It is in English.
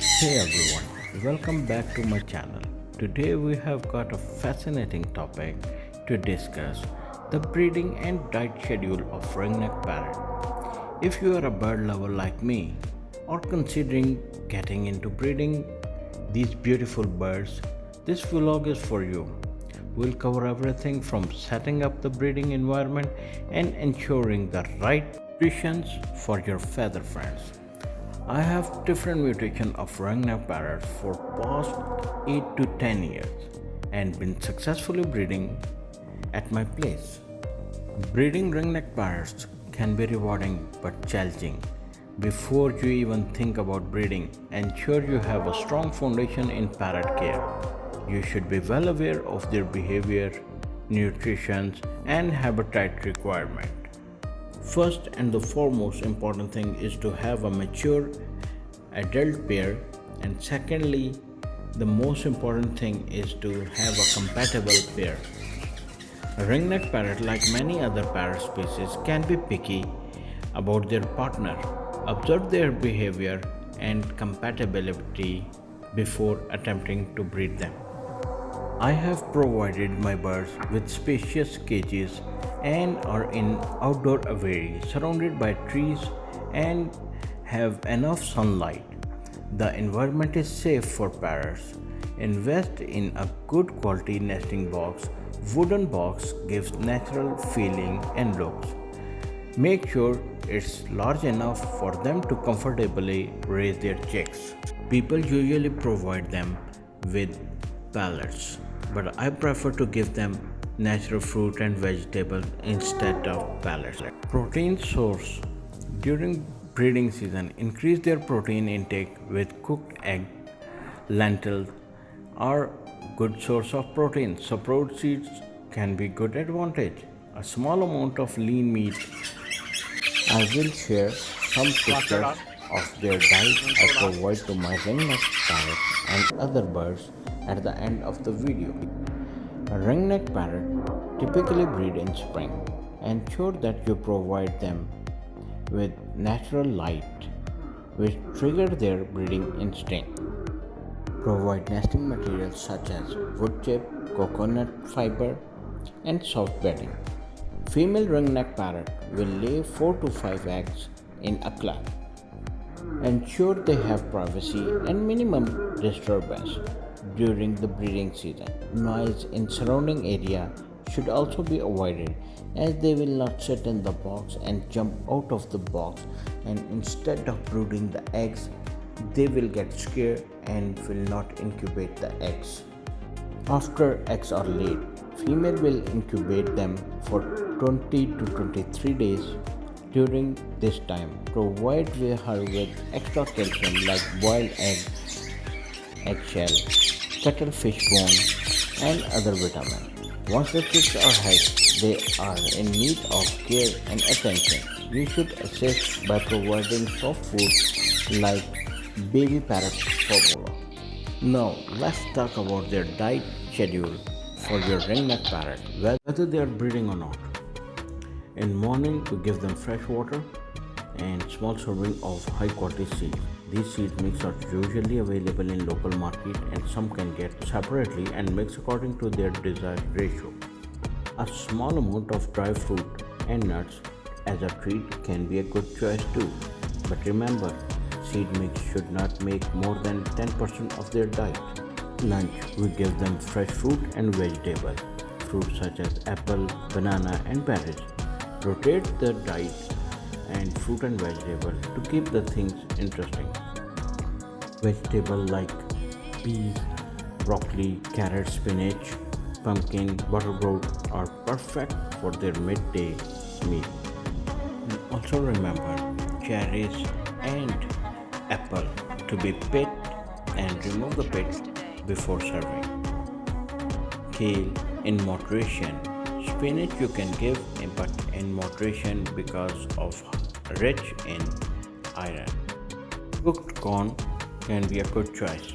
Hey everyone, welcome back to my channel. Today we have got a fascinating topic to discuss: the breeding and diet schedule of ringneck parrot. If you are a bird lover like me or considering getting into breeding these beautiful birds, this vlog is for you. We'll cover everything from setting up the breeding environment and ensuring the right nutrition for your feather friends. I have different mutation of ringneck parrots for past 8 to 10 years and been successfully breeding at my place. Breeding ringneck parrots can be rewarding but challenging. Before you even think about breeding, ensure you have a strong foundation in parrot care. You should be well aware of their behavior, nutrition, and habitat requirement. First and the foremost important thing is to have a mature adult pair, and secondly, the most important thing is to have a compatible pair. A ringneck parrot, like many other parrot species, can be picky about their partner. Observe their behavior and compatibility before attempting to breed them. I have provided my birds with spacious cages and are in outdoor aviary surrounded by trees and have enough sunlight. The environment is safe for parrots. Invest in a good quality nesting box. Wooden box gives natural feeling and looks. Make sure it's large enough for them to comfortably raise their chicks. People usually provide them with pellets, but I prefer to give them natural fruit and vegetables instead of pellets. Protein source: during breeding season, increase their protein intake with cooked egg. Lentils are good source of protein. Sprout seeds can be good advantage. A small amount of lean meat. I will share some pictures of their diet I provide to my ringneck parrot and other birds at the end of the video. A ringneck parrot typically breed in spring. Ensure that you provide them with natural light, which trigger their breeding instinct. Provide nesting materials such as wood chip, coconut fiber, and soft bedding. Female ringneck parrot will lay 4 to 5 eggs in a clutch. Ensure they have privacy and minimum disturbance during the breeding season. Noise in surrounding area should also be avoided, as they will not sit in the box and jump out of the box, and instead of brooding the eggs, they will get scared and will not incubate the eggs. After eggs are laid, female will incubate them for 20 to 23 days. During this time, provide her with extra calcium like boiled egg, eggshell, cuttlefish bone, and other vitamins. Once the chicks are hatched, they are in need of care and attention. You should assist by providing soft food like baby parrot formula. Now, let's talk about their diet schedule for your ringneck parrot, whether they are breeding or not. In morning, we give them fresh water and small serving of high quality seeds. These seed mix are usually available in local market, and some can get separately and mix according to their desired ratio. A small amount of dry fruit and nuts as a treat can be a good choice too. But remember, seed mix should not make more than 10% of their diet. Lunch, we give them fresh fruit and vegetables. Fruits such as apple, banana, and berries. Rotate the diet and fruit and vegetable to keep the things interesting. Vegetables like peas, broccoli, carrot, spinach, pumpkin, butterbean are perfect for their midday meal. And also remember cherries and apple to be picked and remove the pit before serving. Kale in moderation. Spinach you can give, but in moderation because of rich in iron. Cooked corn can be a good choice.